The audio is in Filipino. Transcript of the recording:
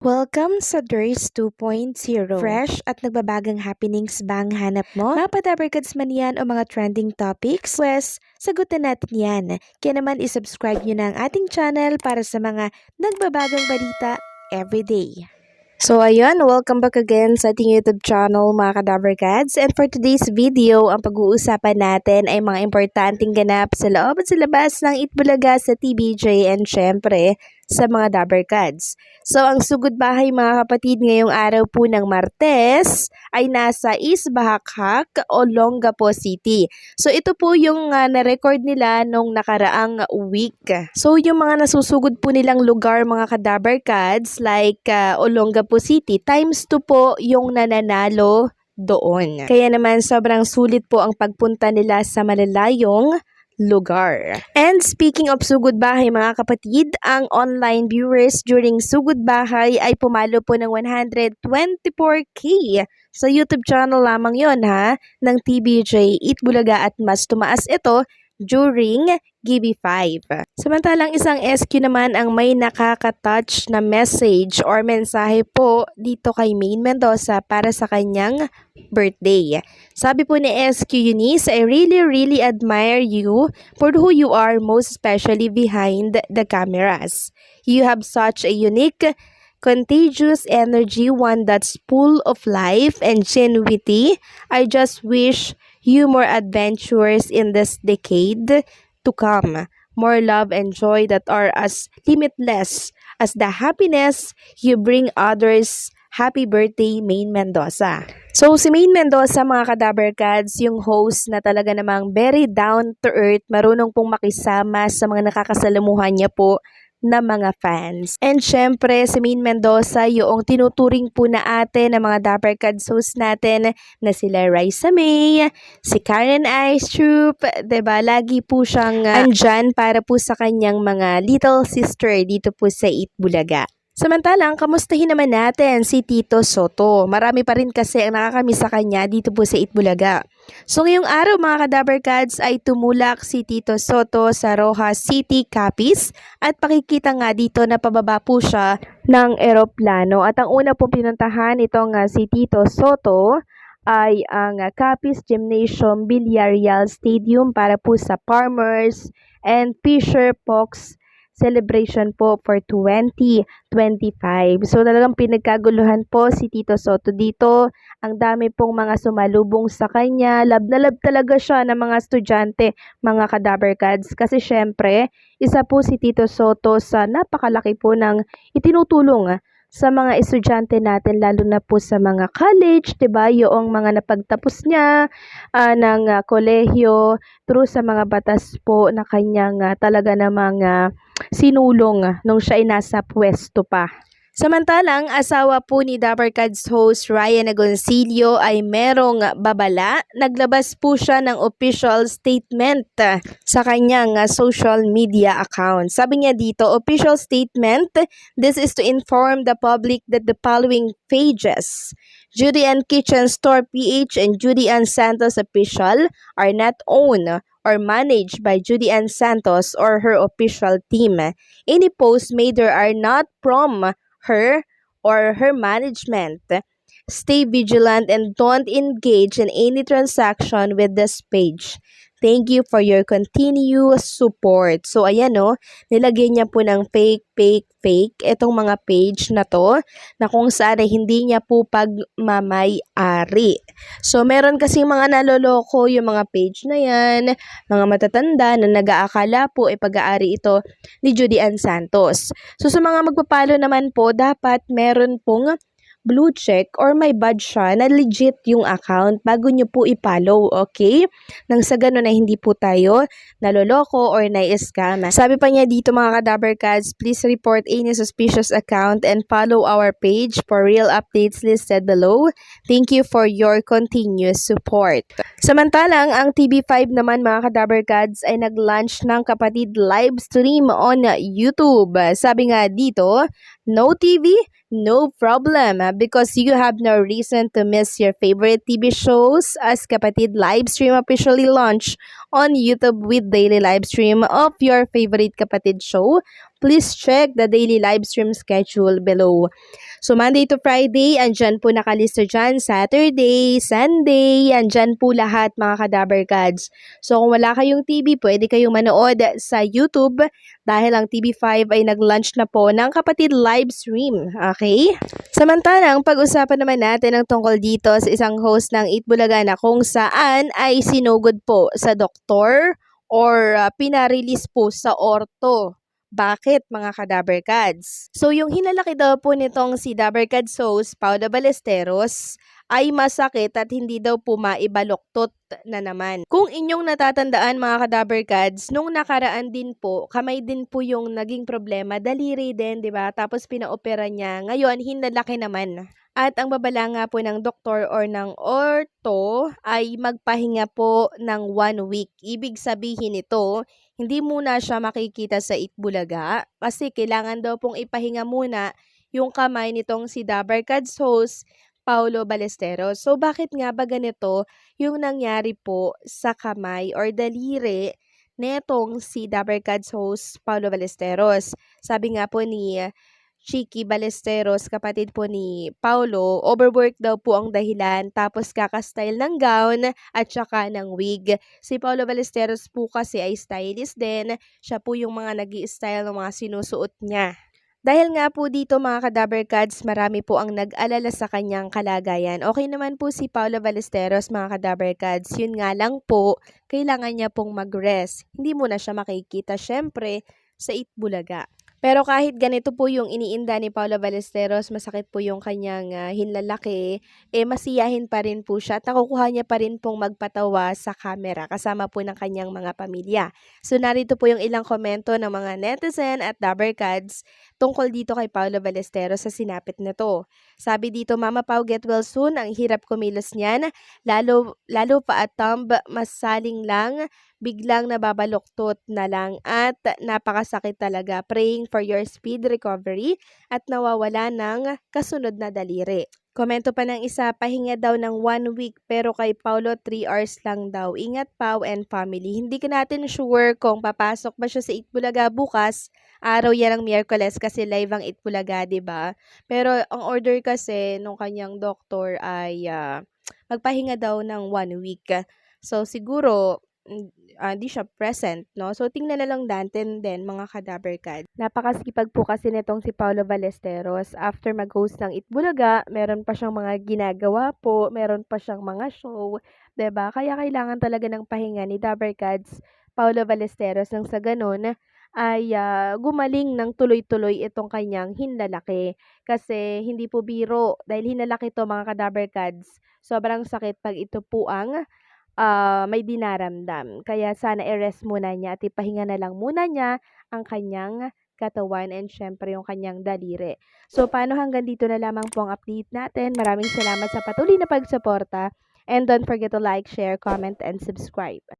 Welcome sa DRS 2.0. Fresh at nagbabagang happenings ba ang hanap mo? Mga padabarkads man yan o mga trending topics? Pwes, sagutin natin yan. Kaya naman isubscribe nyo na ang ating channel para sa mga nagbabagang balita everyday. So ayun, welcome back again sa ating YouTube channel mga kadabarkads. And for today's video, ang pag-uusapan natin ay mga importanteng ganap sa loob at sa labas ng Itbulaga sa TBJ and syempre sa mga Dabarkads. So ang sugod bahay mga kapatid ngayong araw po ng Martes ay nasa East Bahakhak, Olongapo City. So ito po yung na-record nila nung nakaraang week. So yung mga nasusugod po nilang lugar mga Kadabarkads like Olongapo City, times 2 po yung nananalo doon. Kaya naman sobrang sulit po ang pagpunta nila sa malalayong lugar. And speaking of Sugod Bahay mga kapatid, ang online viewers during Sugod Bahay ay pumalo po ng 124K sa YouTube channel lamang yon ng TBJ Itbulaga at mas tumaas ito during GB5. Samantalang isang SQ naman ang may nakaka-touch na message or mensahe po dito kay Maine Mendoza para sa kanyang birthday. Sabi po ni SQ Eunice, I really admire you for who you are, most especially behind the cameras. You have such a unique, contagious energy, one that's full of life and genuinity. I just wish you more adventures in this decade to come. More love and joy that are as limitless as the happiness you bring others. Happy birthday, Maine Mendoza. So, si Maine Mendoza, mga Kadabarkads, yung host na talaga namang very down to earth, marunong pong makisama sa mga nakakasalamuhan niya po na mga fans. And syempre, si Maine Mendoza, yung tinuturing po na ate ng mga Dabarkads host natin na sila Raisa May, si Karen Aistrup, diba? Lagi po siyang andyan para po sa kanyang mga little sister dito po sa Itbulaga. Samantalang, kamustahin naman natin si Tito Soto. Marami pa rin kasi ang nakakamiss sa kanya dito po sa Itbulaga. So ngayong araw mga Kadabarkads ay tumulak si Tito Soto sa Rojas City, Capiz at pakikita nga dito na pababa po siya ng eroplano. At ang una po pinuntahan itong si Tito Soto ay ang Capiz Gymnasium Villarreal Stadium para po sa Farmers and Fisher Folks celebration po for 2025. So talagang pinagkaguluhan po si Tito Soto dito. Ang dami pong mga sumalubong sa kanya. Love na love talaga siya ng mga estudyante, mga Kadabarkads. Kasi syempre, isa po si Tito Soto sa napakalaki po ng itinutulong sa mga estudyante natin, lalo na po sa mga college, diba? Yung mga napagtapos niya ng kolehiyo through sa mga batas po na kanyang talaga namang sinulong nung siya ay nasa pwesto pa. Samantalang, asawa po ni Dabarkads host Ryan Agoncillo ay merong babala. Naglabas po siya ng official statement sa kanyang social media account. Sabi niya dito, official statement, this is to inform the public that the following pages, Judy Ann Kitchen Store PH and Judy Ann Santos Official, are not owned or managed by Judy Ann Santos or her official team. Any posts made there are not from her or her management. Stay vigilant and don't engage in any transaction with this page. Thank you for your continuous support. So ayan nilagay niya po ng fake itong mga page na to na kung saan ay hindi niya po pagmamay-ari. So meron kasi mga naloloko yung mga page na yan, mga matatanda na nag-aakala po ay pag-aari ito ni Judy Ann Santos. So sa mga magpapalo naman po, dapat meron pong blue check or may badge siya na legit yung account bago nyo po i-follow, okay? Nang sa ganun na hindi po tayo naloloko or na-scam. Sabi pa niya dito mga Kadabarkads, please report any suspicious account and follow our page for real updates listed below. Thank you for your continuous support. Samantalang, ang TV5 naman mga Kadabarkads ay nag-launch ng kapatid live stream on YouTube. Sabi nga dito, no TV, no problem because you have no reason to miss your favorite TV shows as Kapatid Livestream officially launched on YouTube with daily livestream of your favorite Kapatid show. Please check the daily livestream schedule below. So Monday to Friday, andyan po nakalista dyan. Saturday, Sunday, andyan po lahat mga kadaber gods. So kung wala kayong TV, pwede kayong manood sa YouTube dahil ang TV5 ay nag-launch na po ng kapatid live stream. Okay? Samantalang, pag-usapan naman natin ang tungkol dito sa isang host ng Eat Bulaga na kung saan ay sinugod po sa doktor or pinarelease po sa orto. Bakit mga ka-Dabarkads? So yung hinalaki daw po nitong si Dabarkads host, Paolo Ballesteros, ay masakit at hindi daw po maibaluktot na naman. Kung inyong natatandaan mga ka-Dabarkads, nung nakaraan din po, kamay din po yung naging problema, daliri din, di ba? Tapos pinaopera niya, ngayon hinalaki naman. At ang babala nga po ng doktor or ng orto ay magpahinga po ng 1 week. Ibig sabihin nito, hindi muna siya makikita sa Itbulaga kasi kailangan daw pong ipahinga muna yung kamay nitong si Dabarkads host Paulo Ballesteros. So bakit nga ba ganito yung nangyari po sa kamay or daliri netong si Dabarkads host Paulo Ballesteros? Sabi nga po ni Chicky Ballesteros, kapatid po ni Paulo, overwork daw po ang dahilan tapos kakastyle ng gown at saka ng wig. Si Paulo Ballesteros po kasi ay stylist din. Siya po yung mga nag-i-style ng mga sinusuot niya. Dahil nga po dito mga ka-Dabarkads, marami po ang nag-alala sa kanyang kalagayan. Okay naman po si Paulo Ballesteros mga ka-Dabarkads. Yun nga lang po, kailangan niya pong mag-rest. Hindi muna siya makikita syempre sa Itbulaga. Pero kahit ganito po yung iniinda ni Paolo Ballesteros, masakit po yung kanyang hinlalaki, masiyahin pa rin po siya at nakukuha niya pa rin pong magpatawa sa camera kasama po ng kanyang mga pamilya. So narito po yung ilang komento ng mga netizen at Dabarkads tungkol dito kay Paolo Ballesteros sa sinapit nito. Sabi dito, Mama Pau, get well soon, ang hirap kumilos niyan, lalo pa at thumb, masaling lang, biglang nababaluktot na lang at napakasakit talaga. Praying for your speed recovery at nawawala ng kasunod na daliri. Komento pa ng isa, pahinga daw ng 1 week pero kay Paulo 3 hours lang daw. Ingat Pau and family. Hindi ka natin sure kung papasok ba siya sa Itbulaga bukas. Araw yan ng Miyerkules kasi live ang Itbulaga, 'di ba? Pero ang order kasi nung kanyang doktor ay magpahinga daw ng 1 week. So siguro di siya present, no? So, tingnan na lang natin din, mga ka-Dabarkads. Napakasipag po kasi nitong si Paolo Ballesteros. After mag-host ng Itbulaga, meron pa siyang mga ginagawa po, meron pa siyang mga show, 'di ba? Kaya kailangan talaga ng pahinga ni Dabarkads Paolo Ballesteros nang sa ganun ay gumaling ng tuloy-tuloy itong kanyang hinlalaki. Kasi hindi po biro, dahil hinlalaki to mga ka-Dabarkads. Sobrang sakit pag ito po ang may dinaramdam. Kaya sana i-rest muna niya at ipahinga na lang muna niya ang kanyang katawan and syempre yung kanyang daliri. So, paano hanggang dito na lamang po ang update natin. Maraming salamat sa patuloy na pagsuporta and don't forget to like, share, comment, and subscribe.